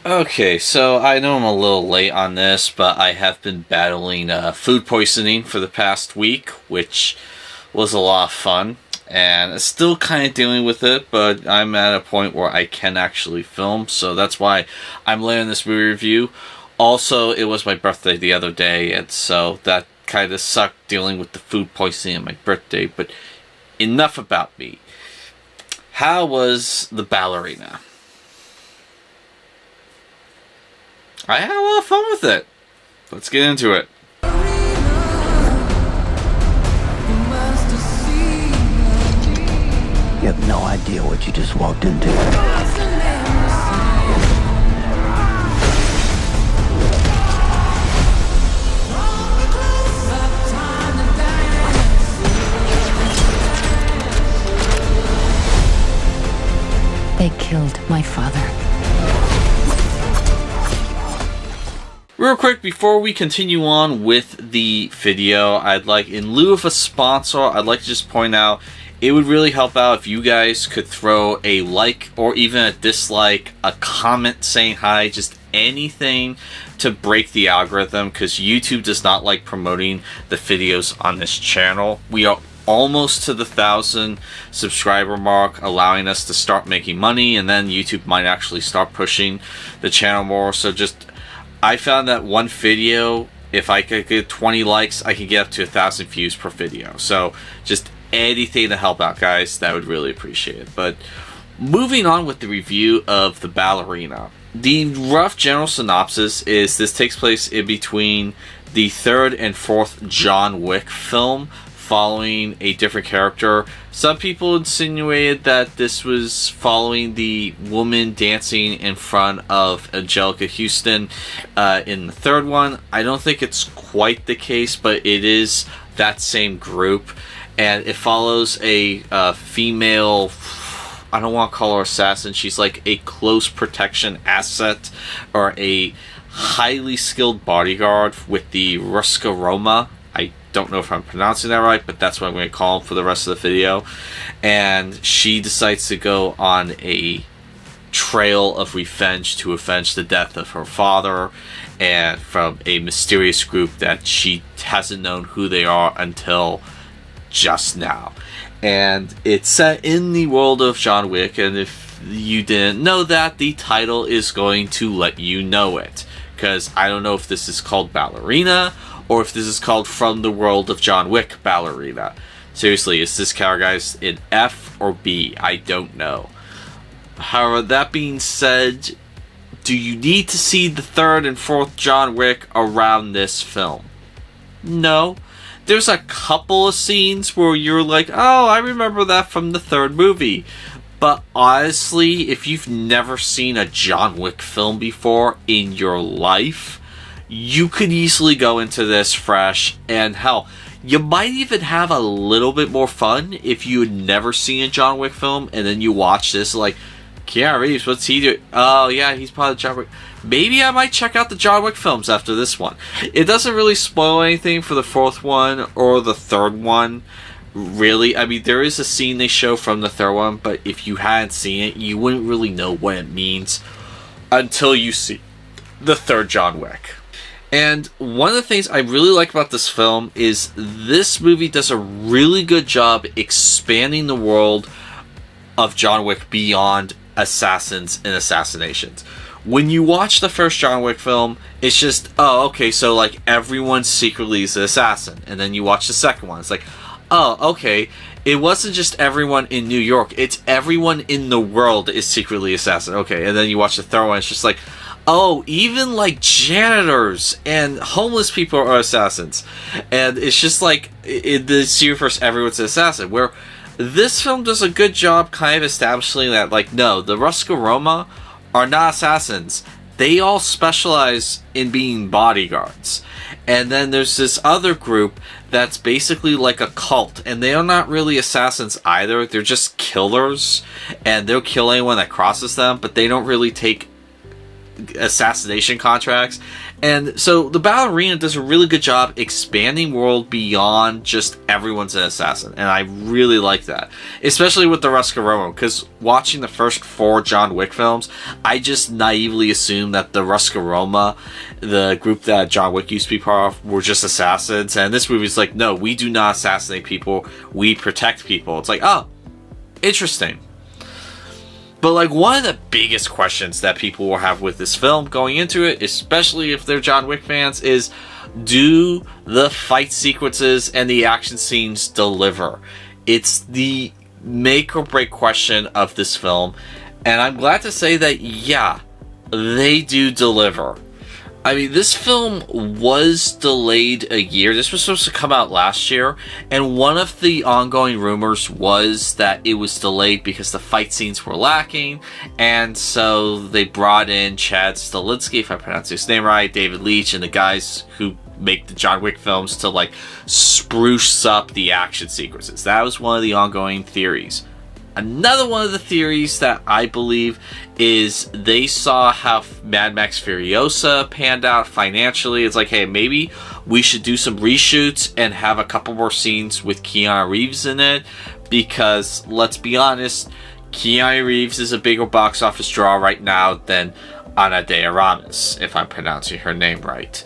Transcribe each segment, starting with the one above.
Okay, so I know I'm a little late on this, but I have been battling food poisoning for the past week, which was a lot of fun. And still kind of dealing with it, but I'm at a point where I can actually film, so that's why I'm laying this movie review. Also, it was my birthday the other day, and so that kind of sucked dealing with the food poisoning on my birthday, but enough about me. How was the Ballerina? I had a lot of fun with it. Let's get into it. You have no idea what you just walked into. They killed my father. Real quick, before we continue on with the video, I'd like, in lieu of a sponsor, I'd like to just point out, it would really help out if you guys could throw a like or even a dislike, a comment saying hi, just anything to break the algorithm, because YouTube does not like promoting the videos on this channel. We are almost to the 1,000 subscriber mark, allowing us to start making money, and then YouTube might actually start pushing the channel more. So just, I found that one video, if I could get 20 likes, I could get up to 1,000 views per video. So just anything to help out, guys, that would really appreciate it. But moving on with the review of the Ballerina. The rough general synopsis is this takes place in between the third and fourth John Wick film, following a different character. Some people insinuated that this was following the woman dancing in front of Angelica Houston in the third one. I don't think it's quite the case, but it is that same group. And it follows a female, I don't want to call her assassin, she's like a close protection asset, or a highly skilled bodyguard with the Roma. I don't know if I'm pronouncing that right, but that's what I'm going to call him for the rest of the video. And she decides to go on a trail of revenge to avenge the death of her father, and from a mysterious group that she hasn't known who they are until just now. And it's set in the world of John Wick, and if you didn't know that, the title is going to let you know it, because I don't know if this is called Ballerina or if this is called From the World of John Wick Ballerina. Seriously, is this character, guys, in F or B? I don't know. However, that being said, do you need to see the third and fourth John Wick around this film? No. There's a couple of scenes where you're like, oh, I remember that from the third movie. But honestly, if you've never seen a John Wick film before in your life, you could easily go into this fresh, and hell, you might even have a little bit more fun if you had never seen a John Wick film, and then you watch this like, Keanu Reeves, what's he doing? Oh yeah, he's part of John Wick. Maybe I might check out the John Wick films after this one. It doesn't really spoil anything for the fourth one or the third one, really. I mean, there is a scene they show from the third one, but if you hadn't seen it, you wouldn't really know what it means until you see the third John Wick. And one of the things I really like about this film is this movie does a really good job expanding the world of John Wick beyond assassins and assassinations. When you watch the first John Wick film, it's just, oh, okay, so like everyone secretly is an assassin. And then you watch the second one, it's like, oh, okay, it wasn't just everyone in New York, it's everyone in the world is secretly assassin. Okay, and then you watch the third one, it's just like, oh, even like janitors and homeless people are assassins. And it's just like, in this universe, everyone's an assassin. Where this film does a good job kind of establishing that, like, no, the Roma are not assassins. They all specialize in being bodyguards. And then there's this other group that's basically like a cult, and they are not really assassins either. They're just killers, and they'll kill anyone that crosses them, but they don't really take assassination contracts. And so the Ballerina does a really good job expanding world beyond just everyone's an assassin. And I really like that. Especially with the Ruscaroma, because watching the first 4 John Wick films, I just naively assumed that the Ruscaroma, the group that John Wick used to be part of, were just assassins. And this movie's like, no, we do not assassinate people, we protect people. It's like, oh, interesting. But like, one of the biggest questions that people will have with this film going into it, especially if they're John Wick fans, is do the fight sequences and the action scenes deliver? It's the make or break question of this film, and I'm glad to say that, yeah, they do deliver. I mean, this film was delayed a year. This was supposed to come out last year, and one of the ongoing rumors was that it was delayed because the fight scenes were lacking, and so they brought in Chad Stahelski, if I pronounce his name right, David Leitch, and the guys who make the John Wick films to like spruce up the action sequences. That was one of the ongoing theories. Another one of the theories that I believe is they saw how Mad Max Furiosa panned out financially. It's like, hey, maybe we should do some reshoots and have a couple more scenes with Keanu Reeves in it, because let's be honest, Keanu Reeves is a bigger box office draw right now than Ana de Armas, if I'm pronouncing her name right.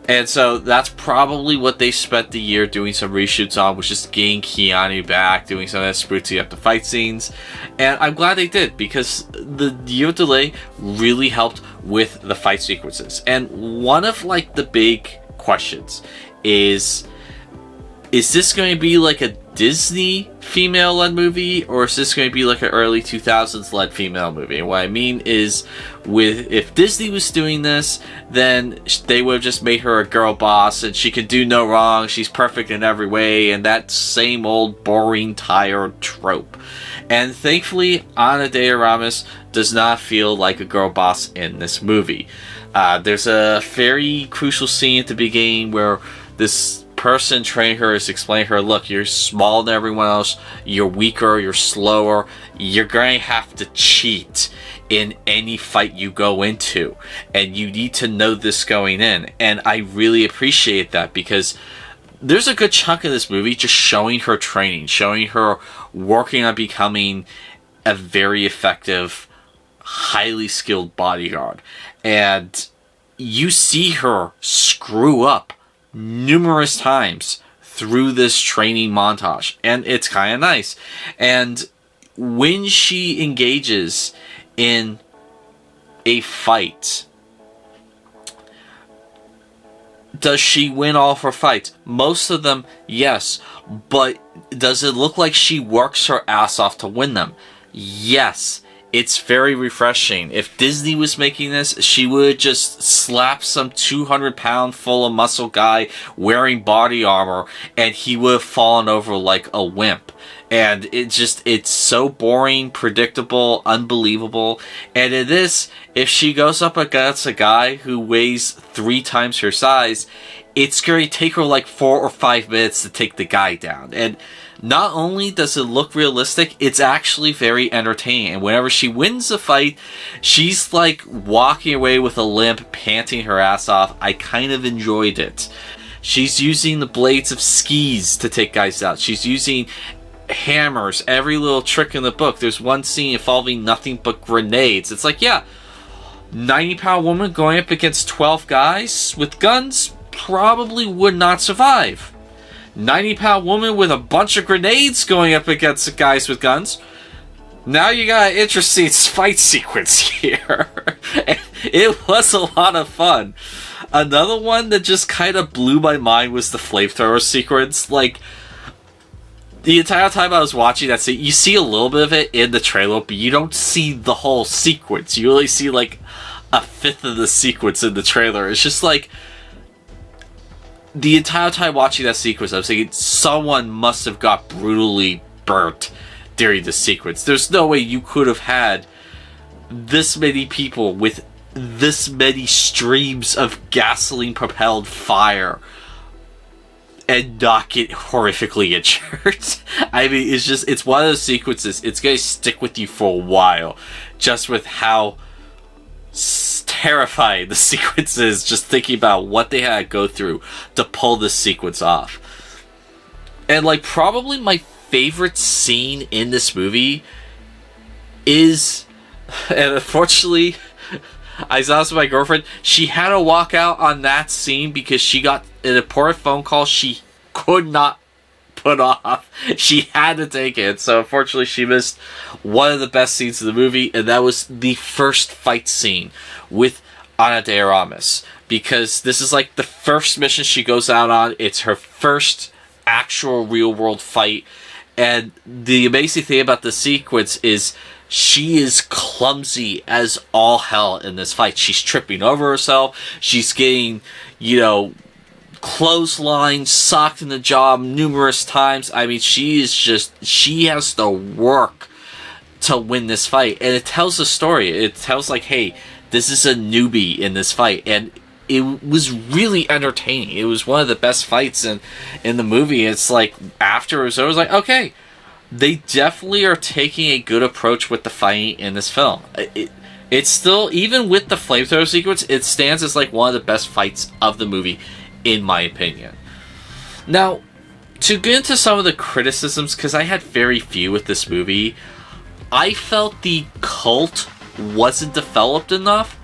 And so that's probably what they spent the year doing some reshoots on, was just getting Keanu back, doing some of that sprucing up the fight scenes. And I'm glad they did, because the year delay really helped with the fight sequences. And one of like the big questions is this going to be like a Disney female-led movie, or is this going to be like an early 2000s led female movie? And what I mean is, if Disney was doing this, then they would have just made her a girl boss and she can do no wrong, she's perfect in every way, and that same old boring, tired trope. And thankfully, Ana de Armas does not feel like a girl boss in this movie. There's a very crucial scene at the beginning where this person training her is explaining to her, look, you're smaller than everyone else, you're weaker, you're slower, you're going to have to cheat in any fight you go into, and you need to know this going in. And I really appreciate that, because there's a good chunk of this movie just showing her training, showing her working on becoming a very effective, highly skilled bodyguard. And you see her screw up numerous times through this training montage, and it's kind of nice. And when she engages in a fight, does she win all of her fights? Most of them, yes. But does it look like she works her ass off to win them? Yes. It's very refreshing. If Disney was making this, she would just slap some 200-pound full of muscle guy wearing body armor, and he would have fallen over like a wimp. And it's so boring, predictable, unbelievable. And in this, if she goes up against a guy who weighs 3 times her size, it's going to take her like 4 or 5 minutes to take the guy down. And not only does it look realistic, it's actually very entertaining. And whenever she wins the fight, she's like walking away with a limp, panting her ass off. I kind of enjoyed it. She's using the blades of skis to take guys out. She's using hammers, every little trick in the book. There's one scene involving nothing but grenades. It's like, yeah, 90-pound woman going up against 12 guys with guns probably would not survive. 90-pound woman with a bunch of grenades going up against guys with guns. Now you got an interesting fight sequence here. It was a lot of fun. Another one that just kind of blew my mind was the flamethrower sequence. Like, the entire time I was watching that scene, you see a little bit of it in the trailer, but you don't see the whole sequence. You only see like a fifth of the sequence in the trailer. It's just like, the entire time watching that sequence, I was thinking someone must have got brutally burnt during the sequence. There's no way you could have had this many people with this many streams of gasoline-propelled fire and not get horrifically injured. I mean, it's one of those sequences, it's going to stick with you for a while, just with how terrifying the sequence is, just thinking about what they had to go through to pull this sequence off. And like probably my favorite scene in this movie is, and unfortunately I was honest with my girlfriend, she had to walk out on that scene because she got an important phone call she could not put off. She had to take it. So unfortunately she missed one of the best scenes of the movie, and that was the first fight scene with Ana de Armas, because this is like the first mission she goes out on. It's her first actual real world fight, and the amazing thing about the sequence is she is clumsy as all hell in this fight. She's tripping over herself. She's getting, clothesline, socked in the jaw numerous times. I mean, she has to work to win this fight. And it tells a story. It tells like, hey, this is a newbie in this fight. And it was really entertaining. It was one of the best fights in the movie. It's like, after it was over, I was like, okay, they definitely are taking a good approach with the fighting in this film. It's still, even with the flamethrower sequence, it stands as like one of the best fights of the movie, in my opinion. Now, to get into some of the criticisms, because I had very few with this movie, I felt the cult wasn't developed enough.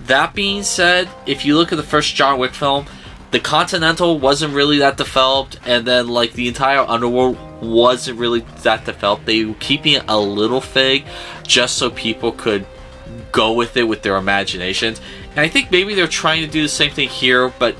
That being said, if you look at the first John Wick film, the Continental wasn't really that developed, and then like the entire underworld wasn't really that developed. They were keeping it a little vague just so people could go with it with their imaginations. And I think maybe they're trying to do the same thing here, but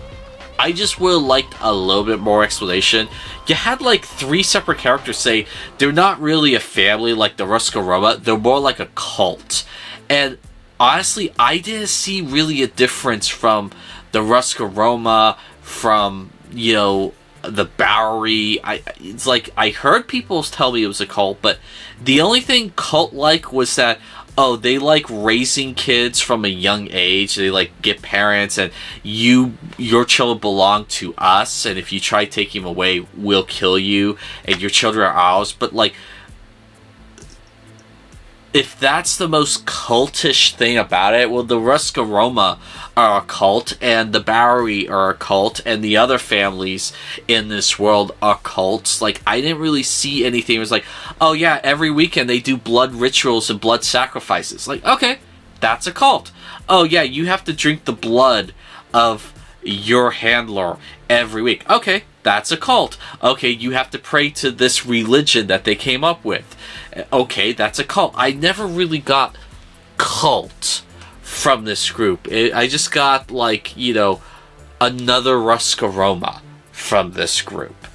I just would have liked a little bit more explanation. You had like 3 separate characters say they're not really a family like the Ruska Roma, they're more like a cult. And honestly, I didn't see really a difference from the Ruska Roma, from, the Bowery. It's like, I heard people tell me it was a cult, but the only thing cult-like was that, oh, they like raising kids from a young age. They like get parents, and your children belong to us, and if you try taking them away, we'll kill you, and your children are ours. But like, if that's the most cultish thing about it, well, the Ruska Roma are a cult, and the Bowery are a cult, and the other families in this world are cults. Like, I didn't really see anything. It was like, oh yeah, every weekend they do blood rituals and blood sacrifices. Like, okay, that's a cult. Oh yeah, you have to drink the blood of your handler every week. Okay, that's a cult. Okay, you have to pray to this religion that they came up with. Okay, that's a cult. I never really got cult from this group. I just got like, another Ruska Roma from this group.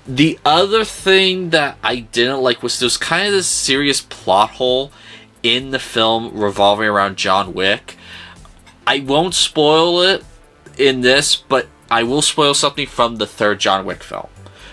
The other thing that I didn't like was there's kind of this serious plot hole in the film revolving around John Wick. I won't spoil it in this, but I will spoil something from the third John Wick film.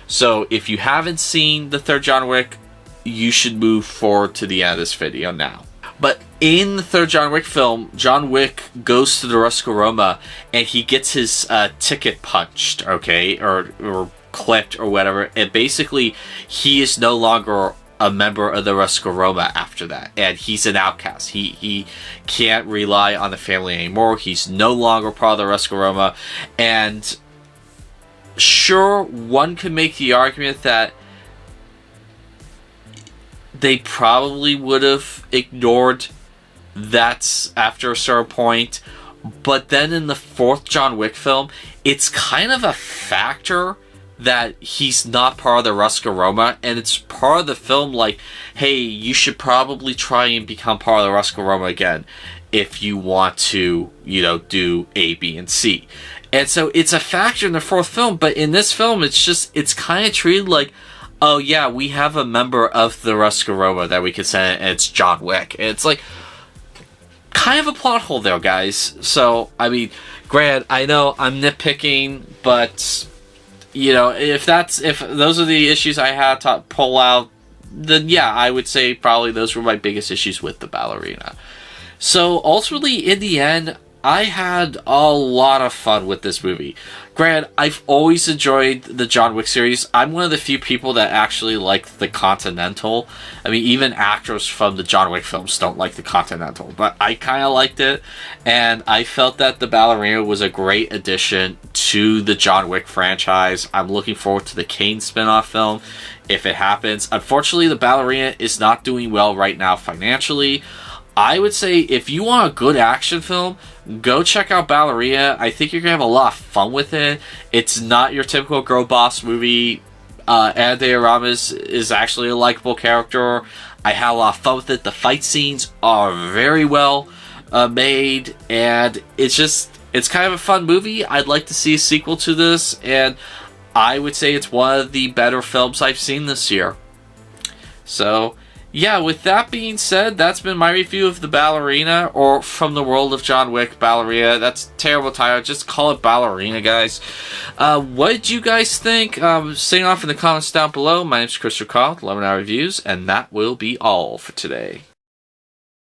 So if you haven't seen the third John Wick, you should move forward to the end of this video now. But in the third John Wick film, John Wick goes to the Ruska Roma and he gets his ticket punched, okay, or clipped or whatever, and basically he is no longer a member of the Ruska Roma after that, and he's an outcast. He can't rely on the family anymore. He's no longer part of the Ruska Roma, and sure, one could make the argument that they probably would have ignored that after a certain point, but then in the fourth John Wick film, it's kind of a factor that he's not part of the Ruska Roma, and it's part of the film like, hey, you should probably try and become part of the Ruska Roma again if you want to, do A, B, and C. And so it's a factor in the fourth film, but in this film, it's kind of treated like, oh yeah, we have a member of the Ruska Roma that we can send, and it's John Wick. And it's like, kind of a plot hole there, guys. So, I mean, granted, I know I'm nitpicking, but, if those are the issues I had to pull out, then yeah, I would say probably those were my biggest issues with the Ballerina. So, ultimately, in the end, I had a lot of fun with this movie. Granted, I've always enjoyed the John Wick series. I'm one of the few people that actually like the Continental. I mean, even actors from the John Wick films don't like the Continental, but I kind of liked it, and I felt that the Ballerina was a great addition to the John Wick franchise. I'm looking forward to the Kane spin-off film if it happens. Unfortunately, the Ballerina is not doing well right now financially. I would say if you want a good action film, go check out Ballerina. I think you're going to have a lot of fun with it. It's not your typical girl boss movie. Ana de Armas is actually a likable character. I had a lot of fun with it. The fight scenes are very well made, and it's kind of a fun movie. I'd like to see a sequel to this, and I would say it's one of the better films I've seen this year. So, yeah, with that being said, that's been my review of the Ballerina, or From the World of John Wick, Ballerina. That's a terrible title. Just call it Ballerina, guys. What did you guys think? Say off in the comments down below. My name's Chris Recall, 11 Hour Reviews, and that will be all for today.